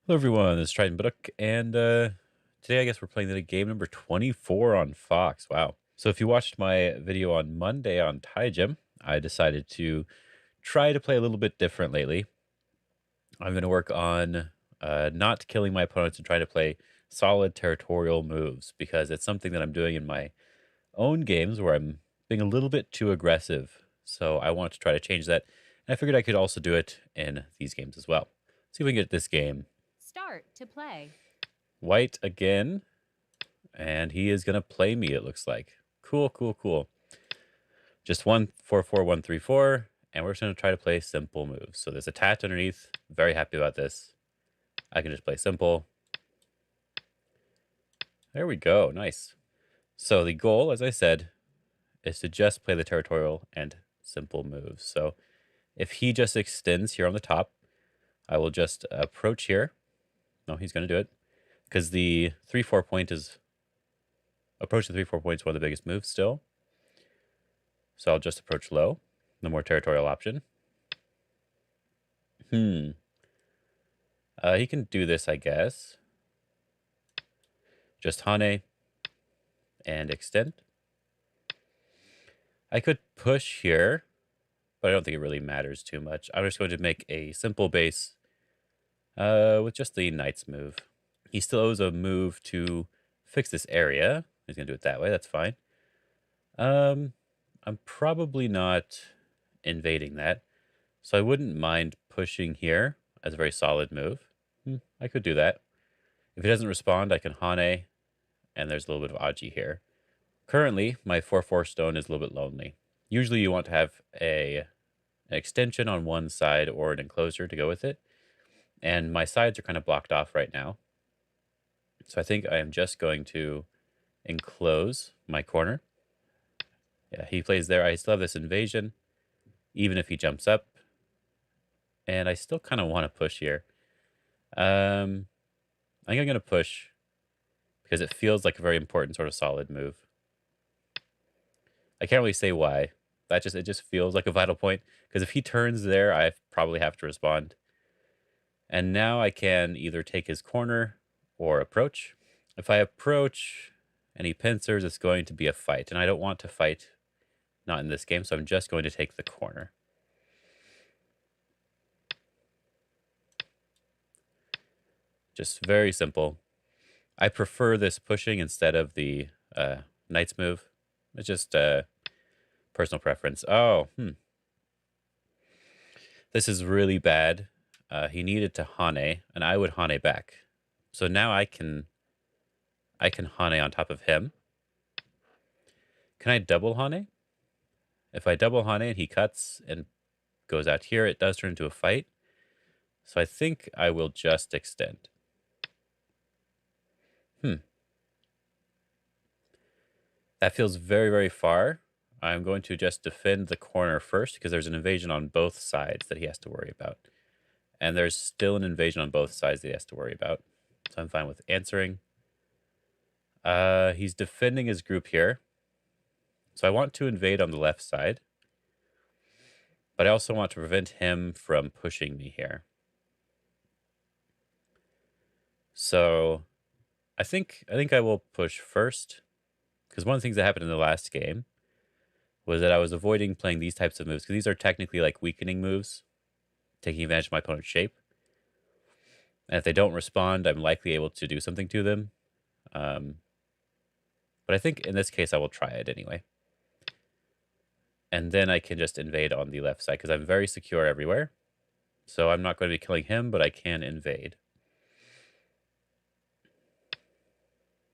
Hello everyone, this is Baduk, and today I guess we're playing the game number 24 on Fox. Wow. So if you watched my video on Monday on Thai Gym, I decided to try to play a little bit different lately. I'm going to work on not killing my opponents and try to play solid territorial moves because it's something that I'm doing in my own games where I'm being a little bit too aggressive. So I want to try to change that. And I figured I could also do it in these games as well. See if we can get this game. Start to play. White again. And he is going to play me, it looks like. Cool, cool, cool. Just 1 4 4 1 3 4. And we're just going to try to play simple moves. So there's a tat underneath. Very happy about this. I can just play simple. There we go. Nice. So the goal, as I said, is to just play the territorial and simple moves. So if he just extends here on the top, I will just approach here. No, he's going to do it. Because the 3-4 point is... Approach the 3-4 point is one of the biggest moves still. So I'll just approach low, the more territorial option. He can do this, I guess. Just Hane and extend. I could push here, but I don't think it really matters too much. I'm just going to make a simple base with just the knight's move. He still owes a move to fix this area. He's going to do it that way. That's fine. I'm probably not invading that. So I wouldn't mind pushing here as a very solid move. I could do that. If he doesn't respond, I can Hane, and there's a little bit of Aji here. Currently, my 4-4 stone is a little bit lonely. Usually you want to have an extension on one side or an enclosure to go with it. And my sides are kind of blocked off right now. So I think I am just going to enclose my corner. Yeah, he plays there. I still have this invasion, even if he jumps up. And I still kind of want to push here. I think I'm going to push because it feels like a very important sort of solid move. I can't really say why. It just feels like a vital point because if he turns there, I probably have to respond. And now I can either take his corner or approach. If I approach and he pincers, it's going to be a fight. And I don't want to fight, not in this game, so I'm just going to take the corner. Just very simple. I prefer this pushing instead of the knight's move. It's just personal preference. Oh, This is really bad. He needed to Hane, and I would Hane back. So now I can Hane on top of him. Can I double Hane? If I double Hane and he cuts and goes out here, it does turn into a fight. So I think I will just extend. That feels very, very far. I'm going to just defend the corner first because there's an invasion on both sides that he has to worry about. And there's still an invasion on both sides that he has to worry about. So I'm fine with answering. He's defending his group here. So I want to invade on the left side. But I also want to prevent him from pushing me here. So I think I will push first. Because one of the things that happened in the last game was that I was avoiding playing these types of moves. Because these are technically like weakening moves. Taking advantage of my opponent's shape. And if they don't respond, I'm likely able to do something to them. But I think in this case, I will try it anyway. And then I can just invade on the left side because I'm very secure everywhere. So I'm not going to be killing him, but I can invade.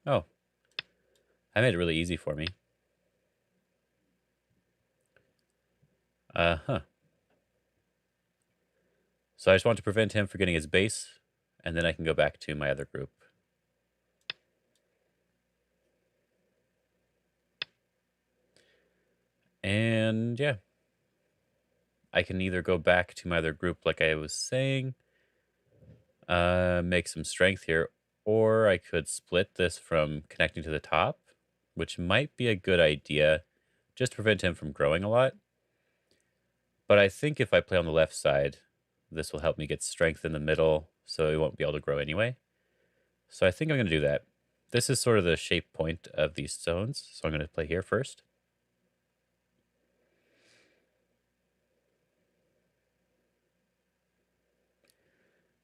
Oh. I made it really easy for me. So I just want to prevent him from getting his base, and then I can go back to my other group. And yeah. I can either go back to my other group like I was saying, make some strength here, or I could split this from connecting to the top, which might be a good idea, just to prevent him from growing a lot. But I think if I play on the left side, this will help me get strength in the middle, so he won't be able to grow anyway. So I think I'm going to do that. This is sort of the shape point of these stones, so I'm going to play here first.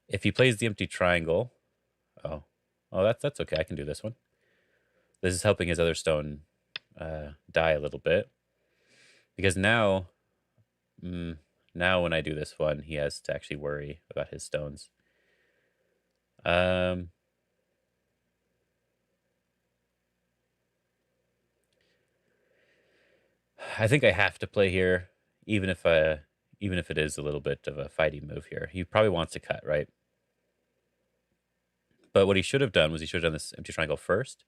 If he plays the empty triangle, oh, that's okay. I can do this one. This is helping his other stone die a little bit, because now, now when I do this one, he has to actually worry about his stones. I think I have to play here, even if it is a little bit of a fighting move here. He probably wants to cut, right? But what he should have done was he should have done this empty triangle first.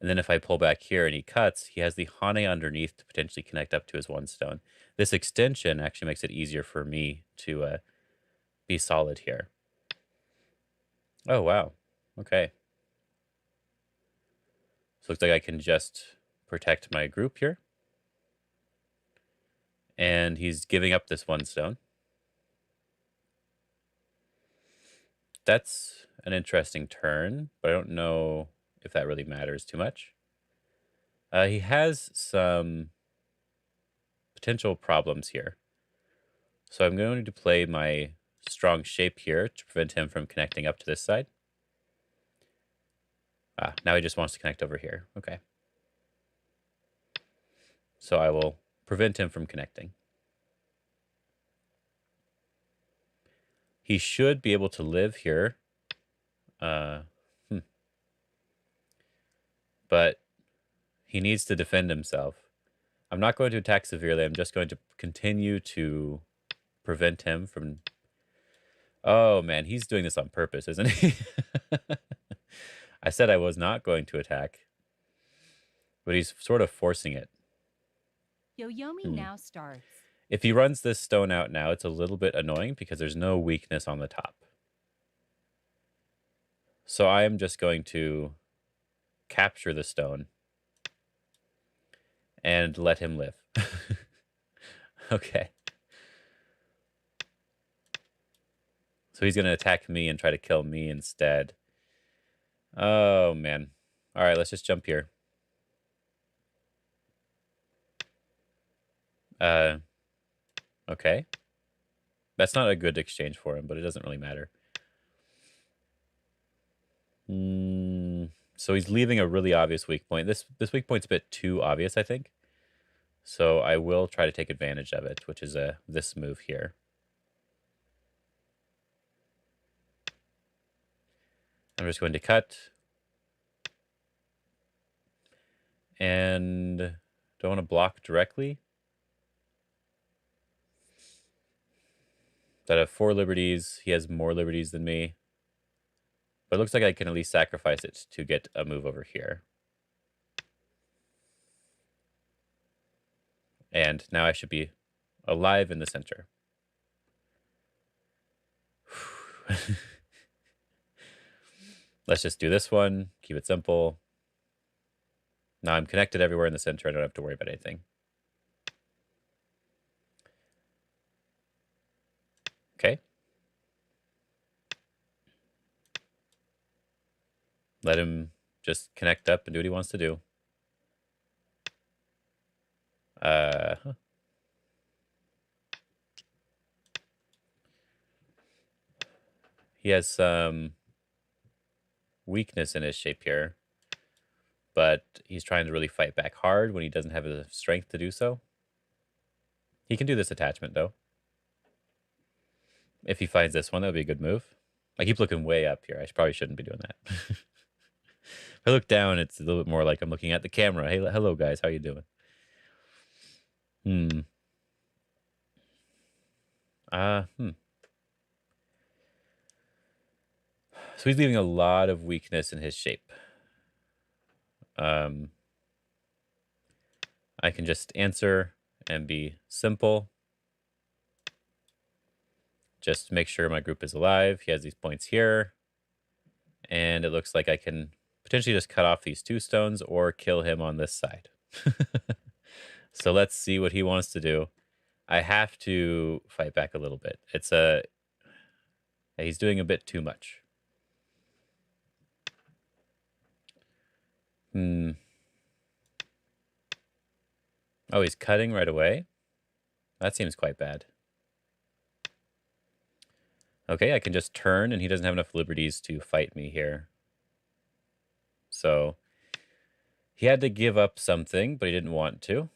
And then if I pull back here and he cuts, he has the Hane underneath to potentially connect up to his one stone. This extension actually makes it easier for me to be solid here. Oh, wow. Okay. So it looks like I can just protect my group here. And he's giving up this one stone. That's an interesting turn, but I don't know if that really matters too much. He has some potential problems here. So I'm going to play my strong shape here to prevent him from connecting up to this side. Now he just wants to connect over here. Okay. So I will prevent him from connecting. He should be able to live here. But he needs to defend himself. I'm not going to attack severely. I'm just going to continue to prevent him from... Oh, man, he's doing this on purpose, isn't he? I said I was not going to attack, but he's sort of forcing it. Yoyomi now starts. If he runs this stone out now, it's a little bit annoying because there's no weakness on the top. So I am just going to capture the stone and let him live. Okay. So he's going to attack me and try to kill me instead. Oh, man. All right, let's just jump here. Okay. That's not a good exchange for him, but it doesn't really matter. So he's leaving a really obvious weak point. This weak point's a bit too obvious, I think. So I will try to take advantage of it, which is this move here. I'm just going to cut. And don't want to block directly. That I have 4 liberties. He has more liberties than me. But it looks like I can at least sacrifice it to get a move over here. And now I should be alive in the center. Let's just do this one. Keep it simple. Now I'm connected everywhere in the center. I don't have to worry about anything. Okay. Let him just connect up and do what he wants to do. He has some weakness in his shape here, but he's trying to really fight back hard when he doesn't have the strength to do so. He can do this attachment, though. If he finds this one, that would be a good move. I keep looking way up here. I probably shouldn't be doing that. If I look down, it's a little bit more like I'm looking at the camera. Hey, hello, guys. How you doing? So he's leaving a lot of weakness in his shape. I can just answer and be simple. Just make sure my group is alive. He has these points here. And it looks like I can potentially just cut off these 2 stones or kill him on this side. So let's see what he wants to do. I have to fight back a little bit. Yeah, he's doing a bit too much. Hmm. Oh, he's cutting right away? That seems quite bad. Okay, I can just turn, and he doesn't have enough liberties to fight me here. So he had to give up something, but he didn't want to.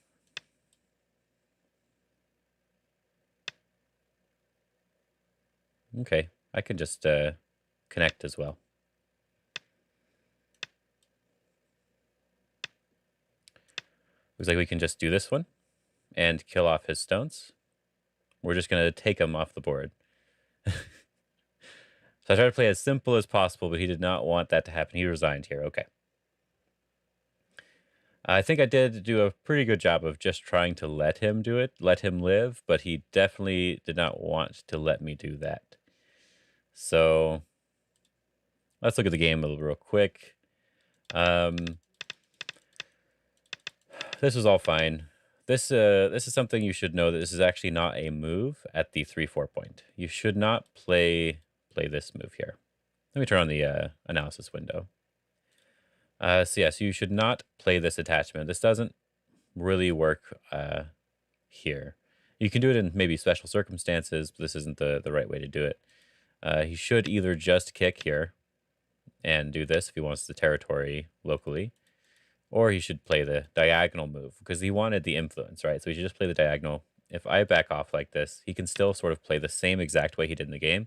Okay, I can just connect as well. Looks like we can just do this one and kill off his stones. We're just going to take him off the board. So I tried to play as simple as possible, but he did not want that to happen. He resigned here. Okay. I think I did do a pretty good job of just trying to let him do it, let him live, but he definitely did not want to let me do that. So let's look at the game a little real quick. This was all fine. This is something you should know, that this is actually not a move at the 3-4 point. You should not play this move here. Let me turn on the analysis window. So you should not play this attachment. This doesn't really work here. You can do it in maybe special circumstances, but this isn't the right way to do it. He should either just kick here and do this if he wants the territory locally, or he should play the diagonal move because he wanted the influence, right? So he should just play the diagonal. If I back off like this, he can still sort of play the same exact way he did in the game,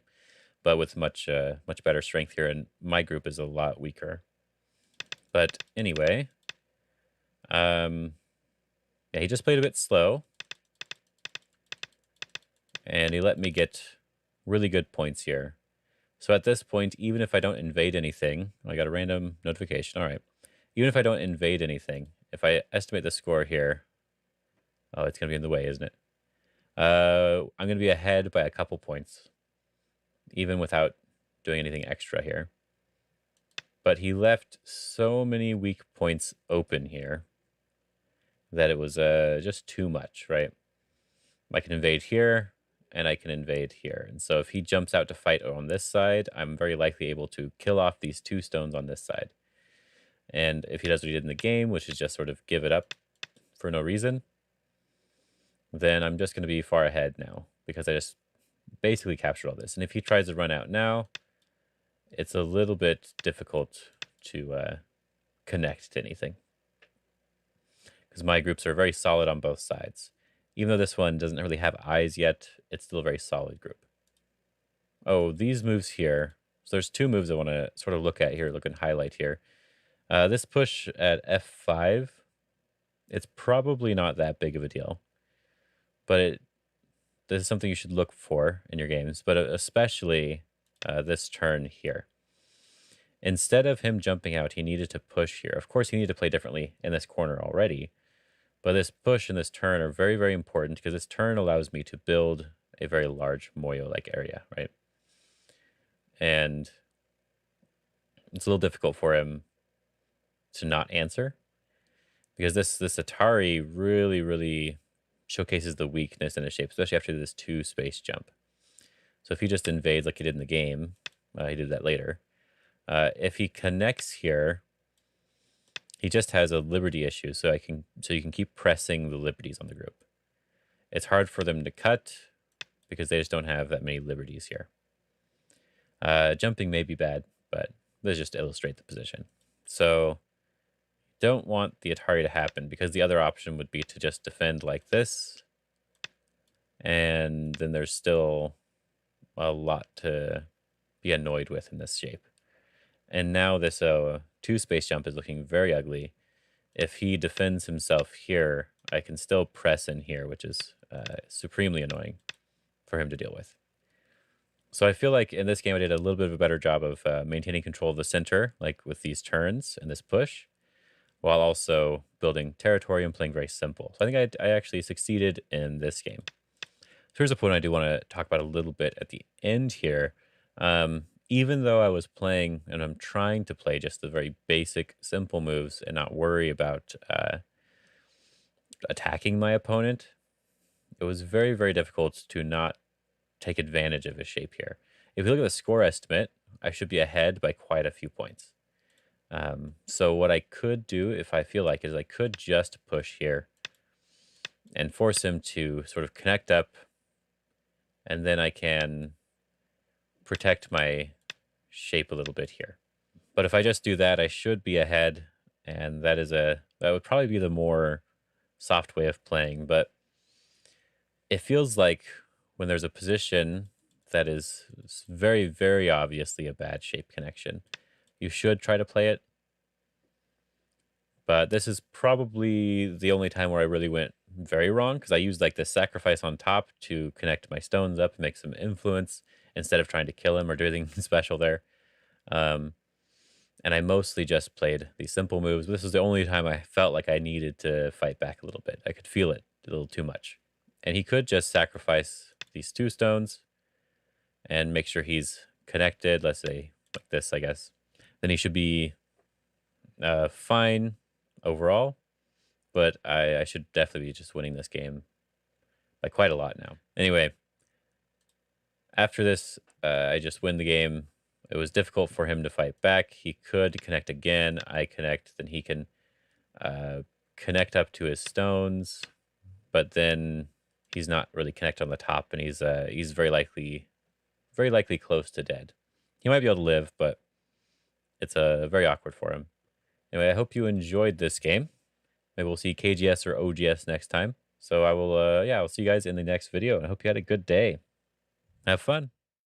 but with much better strength here, and my group is a lot weaker. But anyway, yeah, he just played a bit slow, and he let me get really good points here. So at this point, even if I don't invade anything, I got a random notification. All right. Even if I don't invade anything, if I estimate the score here, oh, it's going to be in the way, isn't it? I'm going to be ahead by a couple points, even without doing anything extra here. But he left so many weak points open here that it was just too much, right? I can invade here, and I can invade here. And so if he jumps out to fight on this side, I'm very likely able to kill off these 2 stones on this side. And if he does what he did in the game, which is just sort of give it up for no reason, then I'm just going to be far ahead now because I just basically captured all this. And if he tries to run out now, it's a little bit difficult to connect to anything because my groups are very solid on both sides. Even though this one doesn't really have eyes yet, it's still a very solid group. Oh, these moves here. So there's 2 moves I want to sort of look at here, look and highlight here. This push at F5, it's probably not that big of a deal, but this is something you should look for in your games, but especially this turn here. Instead of him jumping out, he needed to push here. Of course, he needed to play differently in this corner already, but this push and this turn are very, very important because this turn allows me to build a very large Moyo-like area, right? And it's a little difficult for him to not answer because this Atari really showcases the weakness in his shape, especially after this 2 space jump. So if he just invades like he did in the game, he did that later. If he connects here, he just has a liberty issue. So you can keep pressing the liberties on the group. It's hard for them to cut because they just don't have that many liberties here. Jumping may be bad, but let's just illustrate the position. So don't want the Atari to happen because the other option would be to just defend like this. And then there's still a lot to be annoyed with in this shape. And now this 2 space jump is looking very ugly. If he defends himself here, I can still press in here, which is supremely annoying for him to deal with. So I feel like in this game I did a little bit of a better job of maintaining control of the center, like with these turns and this push, while also building territory and playing very simple. So I think I actually succeeded in this game. So here's a point I do want to talk about a little bit at the end here. Even though I was playing, and I'm trying to play just the very basic, simple moves and not worry about attacking my opponent, it was very, very difficult to not take advantage of his shape here. if you look at the score estimate, I should be ahead by quite a few points. So what I could do, if I feel like, is I could just push here and force him to sort of connect up, and then I can protect my shape a little bit here. But if I just do that, I should be ahead, and that would probably be the more soft way of playing. But it feels like when there's a position that is very, very obviously a bad shape connection, you should try to play it. But this is probably the only time where I really went very wrong, because I used like the sacrifice on top to connect my stones up and make some influence instead of trying to kill him or do anything special there. Um, and I mostly just played these simple moves. This is the only time I felt like I needed to fight back a little bit. I could feel it a little too much. And he could just sacrifice these 2 stones and make sure he's connected, let's say like this, I guess. Then he should be fine overall, but I should definitely be just winning this game by quite a lot now. Anyway, after this, I just win the game. It was difficult for him to fight back. He could connect again. I connect, then he can connect up to his stones, but then he's not really connect on the top, and he's very likely close to dead. He might be able to live, but it's very awkward for him. Anyway, I hope you enjoyed this game. Maybe we'll see KGS or OGS next time. So I will, yeah, I'll see you guys in the next video, and I hope you had a good day. Have fun.